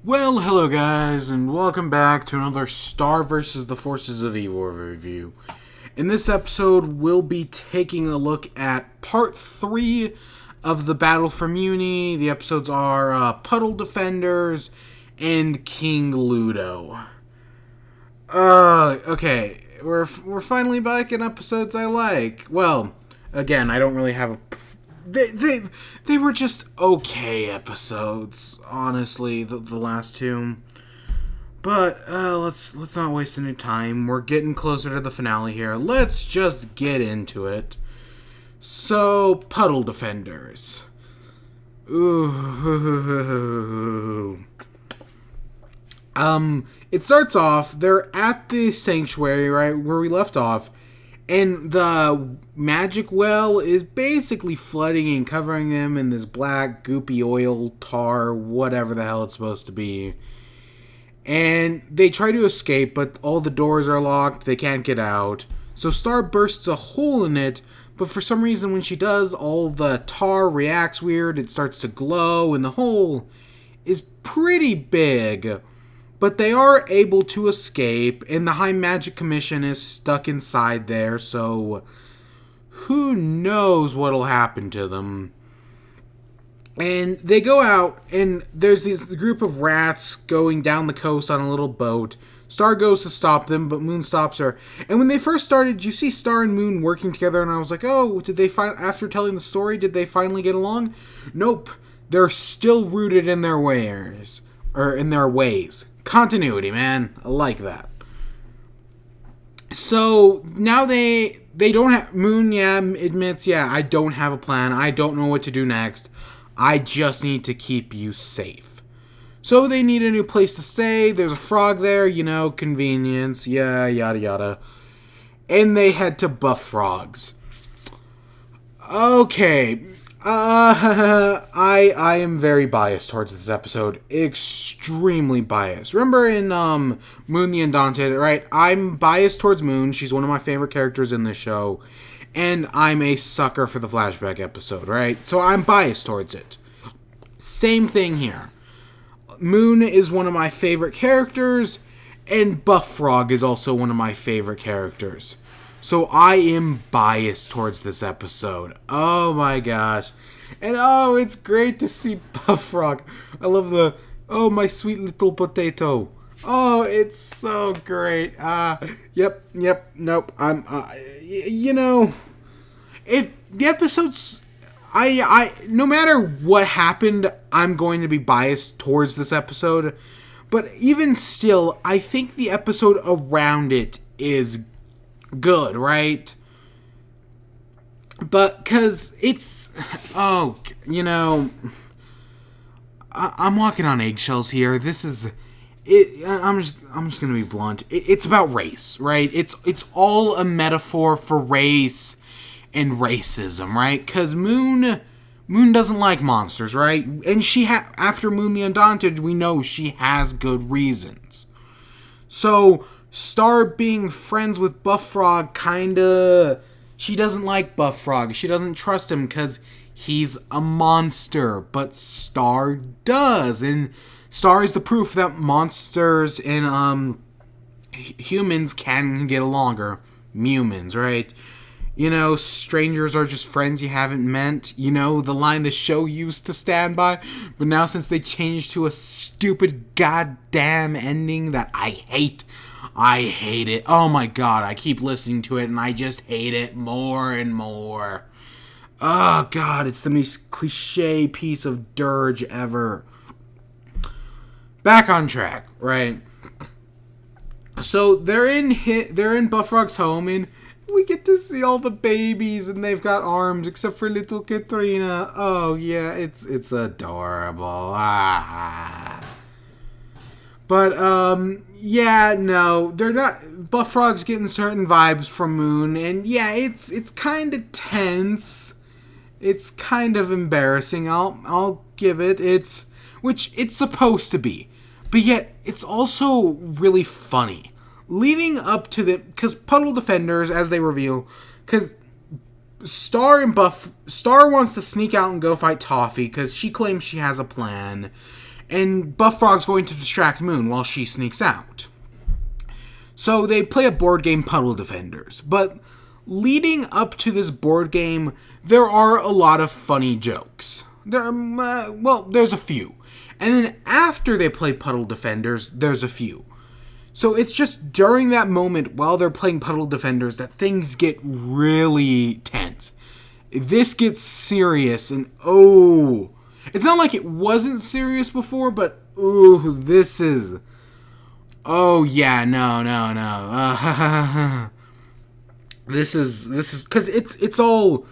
Well, hello guys, and welcome back to another Star vs. the Forces of Evil review. In this episode, we'll be taking a look at part 3 of the Battle for Muni. The episodes are Puddle Defenders and King Ludo. Okay, we're finally back in episodes I like. Well, again, I don't really have a... They were just okay episodes, honestly, the last two. But let's not waste any time. We're getting closer to the finale here. Let's just get into it. So, Puddle Defenders. Ooh. It starts off, they're at the sanctuary, right, where we left off. And the magic well is basically flooding and covering them in this black, goopy oil, tar, whatever the hell it's supposed to be. And they try to escape, but all the doors are locked. They can't get out. So Star bursts a hole in it, but for some reason when she does, all the tar reacts weird. It starts to glow, and the hole is pretty big. But they are able to escape, and the High Magic Commission is stuck inside there, so who knows what'll happen to them. And they go out, and there's this group of rats going down the coast on a little boat. Star goes to stop them, but Moon stops her. And when they first started, you see Star and Moon working together, and I was like, oh, after telling the story, did they finally get along? Nope. They're still rooted in their ways. Continuity, man. I like that. So, now they don't have... Moon, admits, I don't have a plan. I don't know what to do next. I just need to keep you safe. So, they need a new place to stay. There's a frog there, convenience. Yeah, yada yada. And they head to Buff Frogs. Okay. I am very biased towards this episode. Extremely biased. Remember in Moon the Undaunted, right? I'm biased towards Moon. She's one of my favorite characters in this show. And I'm a sucker for the flashback episode, right? So I'm biased towards it. Same thing here. Moon is one of my favorite characters, and Buff Frog is also one of my favorite characters. So I am biased towards this episode. Oh my gosh. And it's great to see Buff Frog. I love oh my sweet little potato. Oh, it's so great. Nope. If the episodes, no matter what happened, I'm going to be biased towards this episode. But even still, I think the episode around it is good, right? But because it's I'm walking on eggshells here. This is it. I'm just gonna be blunt. It's about race, right? It's all a metaphor for race and racism, right? Because Moon doesn't like monsters, right? And after Moon the Undaunted, we know she has good reasons. So Star being friends with Buff Frog she doesn't like Buff Frog. She doesn't trust him because he's a monster. But Star does. And Star is the proof that monsters and humans can get along. Or humans, right? Strangers are just friends you haven't met. The line the show used to stand by. But now since they changed to a stupid goddamn ending that I hate it. Oh my god, I keep listening to it and I just hate it more and more. Oh god, it's the most cliche piece of dirge ever. Back on track, right? So they're in Buff Frog's home and we get to see all the babies and they've got arms except for little Katrina. Oh yeah, it's adorable. But, no, they're not... Buff Frog's getting certain vibes from Moon, and yeah, it's kind of tense. It's kind of embarrassing, I'll give it. Which it's supposed to be. But yet, it's also really funny. Leading up to because Puddle Defenders, as they reveal, because Star wants to sneak out and go fight Toffee, because she claims she has a plan. And Buff Frog's going to distract Moon while she sneaks out. So they play a board game, Puddle Defenders. But leading up to this board game, there are a lot of funny jokes. There's a few. And then after they play Puddle Defenders, there's a few. So it's just during that moment while they're playing Puddle Defenders that things get really tense. This gets serious, and it's not like it wasn't serious before, but this is... Oh, yeah, no. This is, because it's all,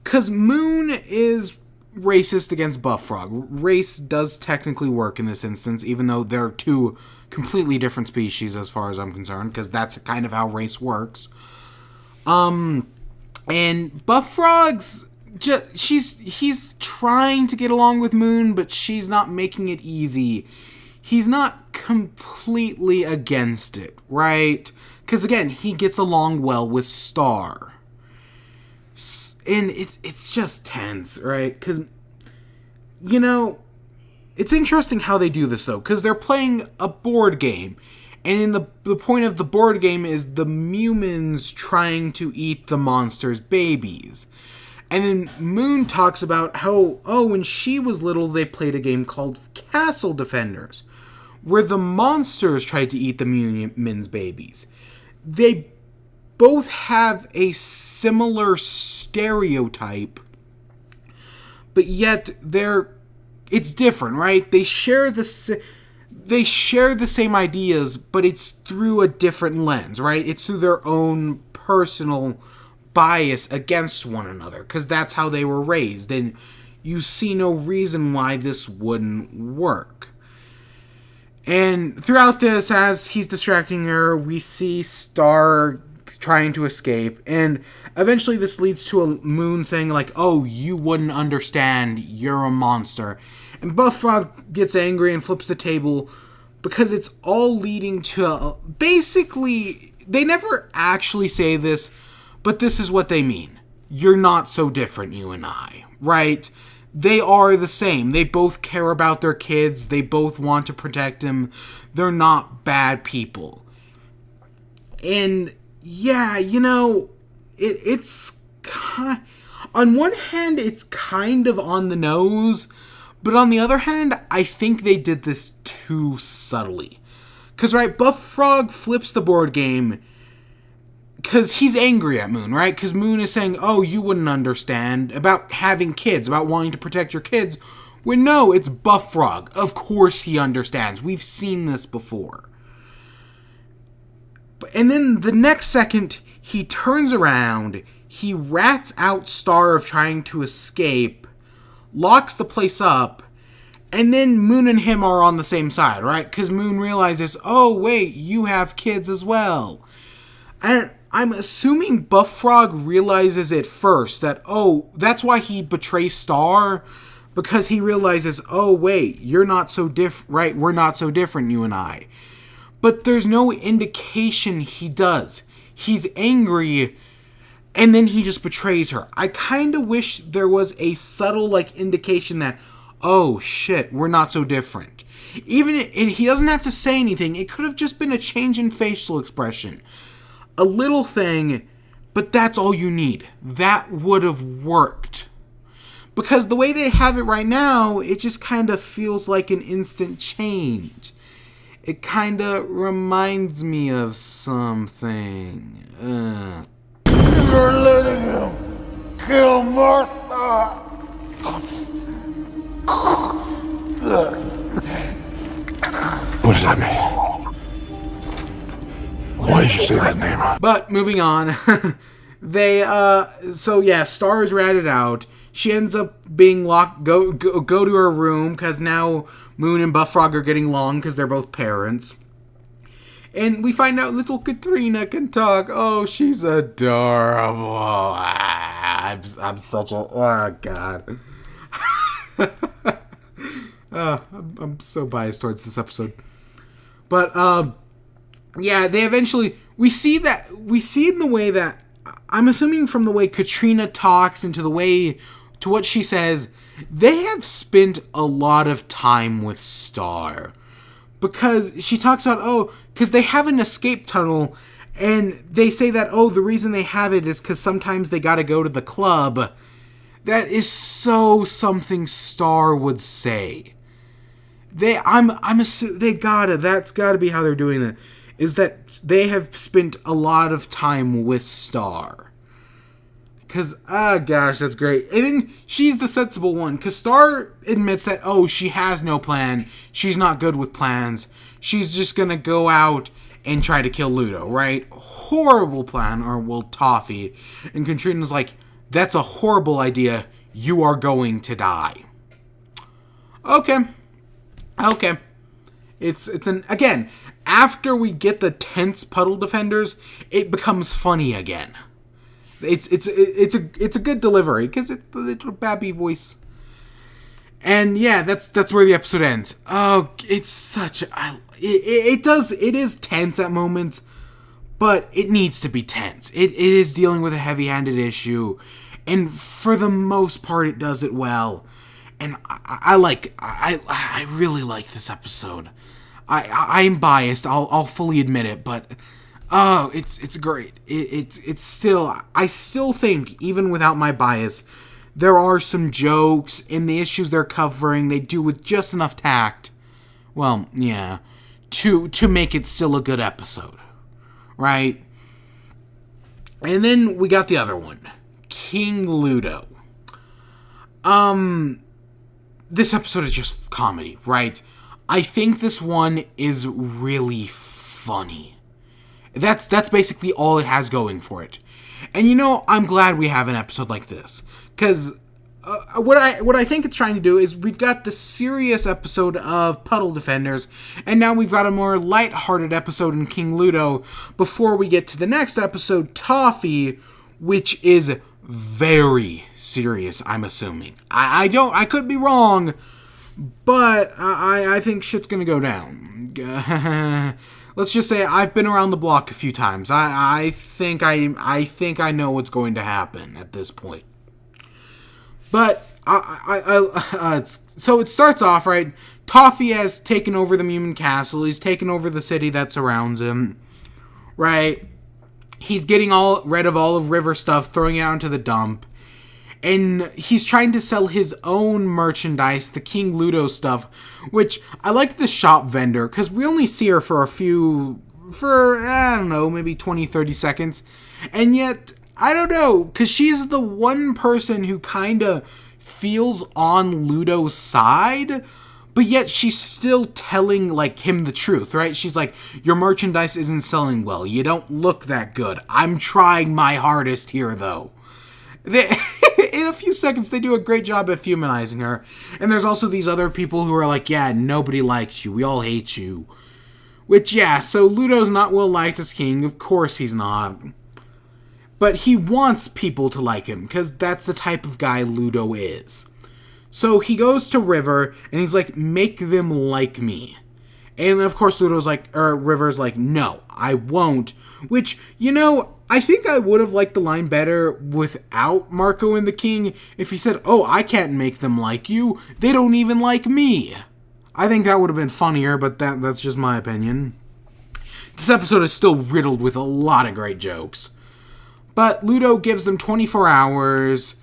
because Moon is racist against Buff Frog. Race does technically work in this instance, even though they're two completely different species as far as I'm concerned, because that's kind of how race works. And Buff Frog's he's trying to get along with Moon, but she's not making it easy. He's not completely against it, right? Because again, he gets along well with Star. And it's just tense, right? Because, it's interesting how they do this, though. Because they're playing a board game. And in the point of the board game is the humans trying to eat the monster's babies. And then Moon talks about how, when she was little, they played a game called Castle Defenders, where the monsters tried to eat the humans' babies. They both have a similar stereotype, but yet it's different, right? They share the same ideas, but it's through a different lens, right? It's through their own personal bias against one another, because that's how they were raised, and you see no reason why this wouldn't work. And throughout this, as he's distracting her, we see Star trying to escape, and eventually this leads to a Moon saying, like, you wouldn't understand, you're a monster. And Buff Frog gets angry and flips the table, because it's all leading to, basically, they never actually say this, but this is what they mean. You're not so different, you and I, right? They are the same. They both care about their kids. They both want to protect them. They're not bad people. And, yeah, it's on one hand, it's kind of on the nose, but on the other hand, I think they did this too subtly. Because, right, Buff Frog flips the board game because he's angry at Moon, right? Because Moon is saying, you wouldn't understand about having kids, about wanting to protect your kids. When no, it's Buff Frog. Of course he understands. We've seen this before. And then the next second, he turns around, he rats out Star of trying to escape, locks the place up, and then Moon and him are on the same side, right? Because Moon realizes, wait, you have kids as well. And I'm assuming Buff Frog realizes it first, that, that's why he betrays Star, because he realizes, wait, you're not so different, right? We're not so different, you and I. But there's no indication he does. He's angry, and then he just betrays her. I kind of wish there was a subtle, indication that, shit, we're not so different. Even if he doesn't have to say anything, it could have just been a change in facial expression. A little thing, but that's all you need. That would have worked. Because the way they have it right now, it just kind of feels like an instant change. It kind of reminds me of something. You're letting him kill Martha. What does that mean? Why did you say that name? But moving on, Star is ratted out. She ends up being locked. Go to her room because now Moon and Buff Frog are getting along because they're both parents. And we find out little Katrina can talk. She's adorable. I'm such a... Oh, God. I'm so biased towards this episode. But, they eventually... We see in the way that... I'm assuming from the way Katrina talks and to the way to what she says, they have spent a lot of time with Star. Because she talks about, because they have an escape tunnel, and they say that, the reason they have it is because sometimes they gotta go to the club. That is so something Star would say. That's gotta be how they're doing it, is that they have spent a lot of time with Star. Because, gosh, that's great. And then she's the sensible one. Because Star admits that, she has no plan. She's not good with plans. She's just going to go out and try to kill Ludo, right? Horrible plan, or, Toffee. And Katrina's like, that's a horrible idea. You are going to die. Okay. Again, after we get the tense Puddle defenders, it becomes funny again. It's a good delivery because it's the little babby voice, and yeah, that's where the episode ends. It's it is tense at moments, but it needs to be tense. It is dealing with a heavy-handed issue, and for the most part, it does it well. And I really like this episode. I'm biased. I'll fully admit it, but. It's great. It's still, I still think, even without my bias, there are some jokes in the issues they're covering they do with just enough tact. Well, yeah, to make it still a good episode, right? And then we got the other one, King Ludo. This episode is just comedy, right? I think this one is really funny. That's basically all it has going for it. And I'm glad we have an episode like this. Because what I think it's trying to do is we've got the serious episode of Puddle Defenders, and now we've got a more lighthearted episode in King Ludo before we get to the next episode, Toffee, which is very serious, I'm assuming. I could be wrong, but I think shit's gonna go down. Let's just say I've been around the block a few times. I think I know what's going to happen at this point. But so it starts off right. Toffee has taken over the Mumin Castle. He's taken over the city that surrounds him. Right. He's getting rid of all of River stuff, throwing it out into the dump. And he's trying to sell his own merchandise, the King Ludo stuff, which I like the shop vendor, because we only see her for I don't know, maybe 20, 30 seconds. And yet, I don't know, because she's the one person who kind of feels on Ludo's side, but yet she's still telling, him the truth, right? She's like, your merchandise isn't selling well. You don't look that good. I'm trying my hardest here, though. In a few seconds, they do a great job at humanizing her. And there's also these other people who are like, yeah, nobody likes you. We all hate you. Which, yeah, so Ludo's not well liked as king. Of course he's not. But he wants people to like him, because that's the type of guy Ludo is. So he goes to River, and he's like, make them like me. And of course River's like, no, I won't. Which, I think I would have liked the line better without Marco and the King if he said, I can't make them like you. They don't even like me. I think that would have been funnier, but that's just my opinion. This episode is still riddled with a lot of great jokes. But Ludo gives them 24 hours,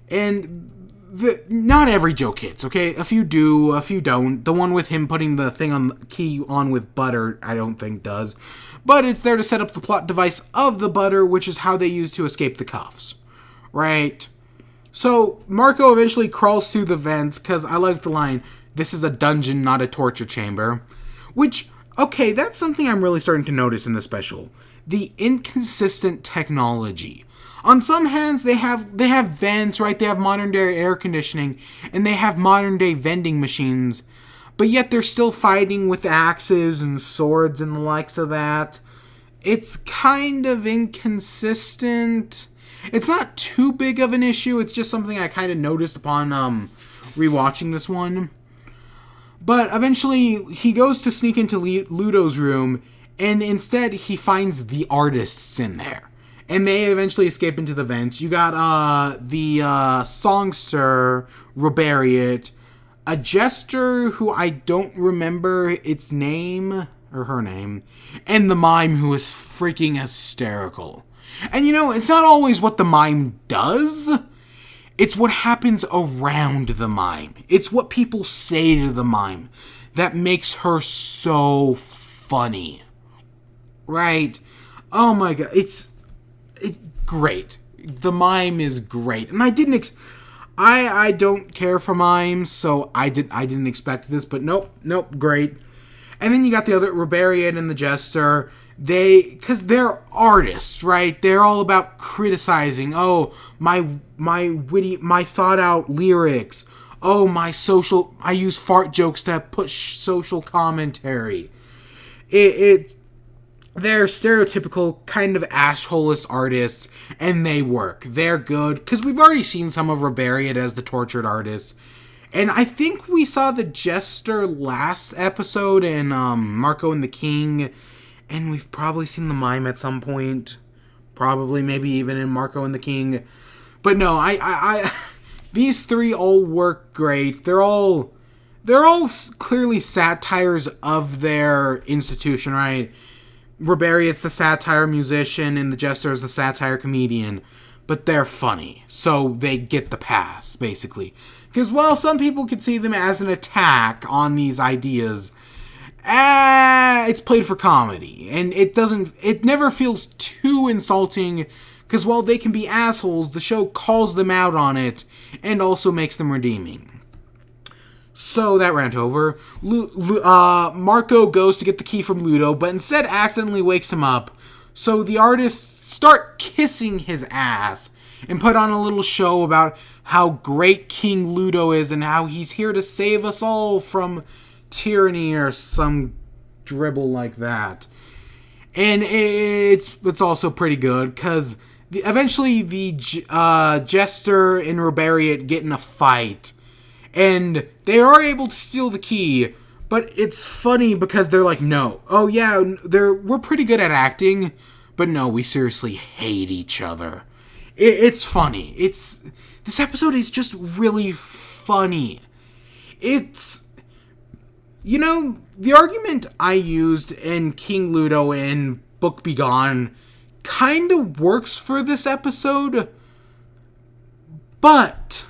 and not every joke hits, okay? A few do, a few don't. The one with him putting the thing on the key on with butter, I don't think does. But it's there to set up the plot device of the butter, which is how they use to escape the cuffs. Right? So, Marco eventually crawls through the vents, because I like the line, this is a dungeon, not a torture chamber. Which, okay, that's something I'm really starting to notice in the special. The inconsistent technology. On some hands, they have vents, right? They have modern-day air conditioning, and they have modern-day vending machines, but yet they're still fighting with axes and swords and the likes of that. It's kind of inconsistent. It's not too big of an issue. It's just something I kind of noticed upon rewatching this one. But eventually, he goes to sneak into Ludo's room, and instead he finds the artists in there. and they eventually escape into the vents. You got the songster, Robariot, a jester who I don't remember its name, or her name, and the mime who is freaking hysterical. And it's not always what the mime does, it's what happens around the mime. It's what people say to the mime that makes her so funny. Right? Oh my god, it's great. The mime is great. And I didn't I don't care for mimes, so I didn't expect this, but nope, great. And then you got the other Robarian and the Jester. Because they're artists, right? They're all about criticizing. Oh, my witty, my thought out lyrics. Oh, I use fart jokes to push social commentary. They're stereotypical kind of assholeless artists, and they work. They're good, because we've already seen some of Robarian as the tortured artist. And I think we saw the Jester last episode in Marco and the King, and we've probably seen the mime at some point. Probably, maybe even in Marco and the King. But no, I these three all work great. They're all clearly satires of their institution, right? Robariot's the satire musician, and the Jester is the satire comedian. But they're funny, so they get the pass, basically. Because while some people could see them as an attack on these ideas, it's played for comedy, and it never feels too insulting, because while they can be assholes, the show calls them out on it, and also makes them redeeming. So that rant over. Marco goes to get the key from Ludo, but instead accidentally wakes him up, so the artists start kissing his ass, and put on a little show about how great King Ludo is, and how he's here to save us all from tyranny or some dribble like that. And it's also pretty good, because eventually the Jester and Robariot get in a fight, and they are able to steal the key, but it's funny because they're like, no, oh yeah, we're pretty good at acting, but no, we seriously hate each other. It's funny. This episode is just really funny. It's, the argument I used in King Ludo and Book Be Gone kind of works for this episode, but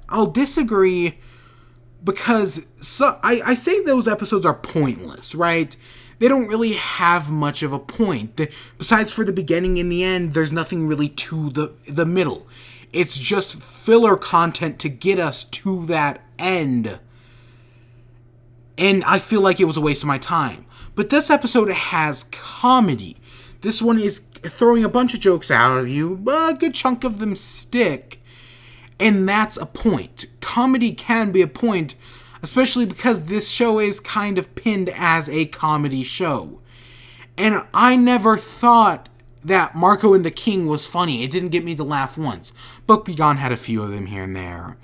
I'll disagree, because I say those episodes are pointless, right? They don't really have much of a point. Besides for the beginning and the end, there's nothing really to the middle. It's just filler content to get us to that end. And I feel like it was a waste of my time. But this episode has comedy. This one is throwing a bunch of jokes out of you, but a good chunk of them stick. And that's a point. Comedy can be a point, especially because this show is kind of pinned as a comedy show. And I never thought that Marco and the King was funny. It didn't get me to laugh once. Book Be Gone had a few of them here and there.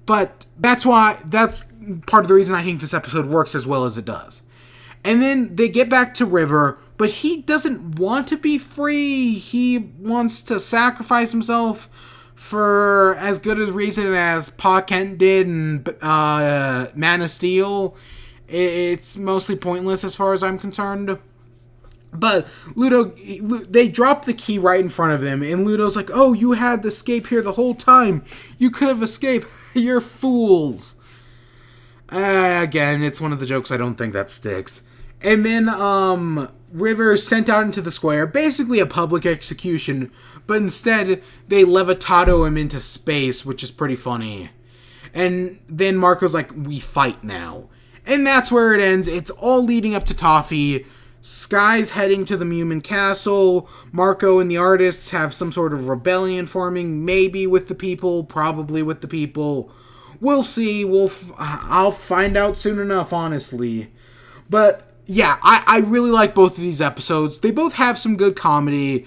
But that's part of the reason I think this episode works as well as it does. And then they get back to River, but he doesn't want to be free. He wants to sacrifice himself for as good a reason as Pa Kent did in Man of Steel. It's mostly pointless as far as I'm concerned. But Ludo, they drop the key right in front of him, and Ludo's like, oh, you had the escape here the whole time. You could have escaped. You're fools. Again, it's one of the jokes I don't think that sticks. And then, River is sent out into the square, basically a public execution, but instead, they levitato him into space, which is pretty funny. And then Marco's like, we fight now. And that's where it ends. It's all leading up to Toffee. Sky's heading to the Mumin Castle. Marco and the artists have some sort of rebellion forming, maybe with the people, probably with the people. We'll see. I'll find out soon enough, honestly. But yeah, I really like both of these episodes. They both have some good comedy,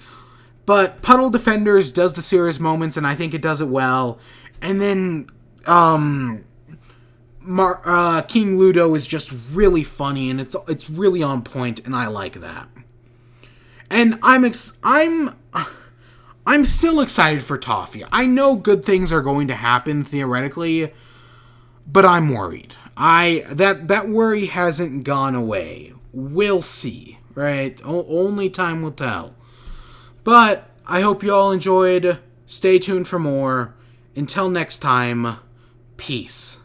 but Puddle Defenders does the serious moments, and I think it does it well. And then King Ludo is just really funny, and it's really on point, and I like that. And I'm still excited for Toffee. I know good things are going to happen theoretically, but I'm worried. That worry hasn't gone away. We'll see, right? Only time will tell. But I hope you all enjoyed. Stay tuned for more. Until next time, peace.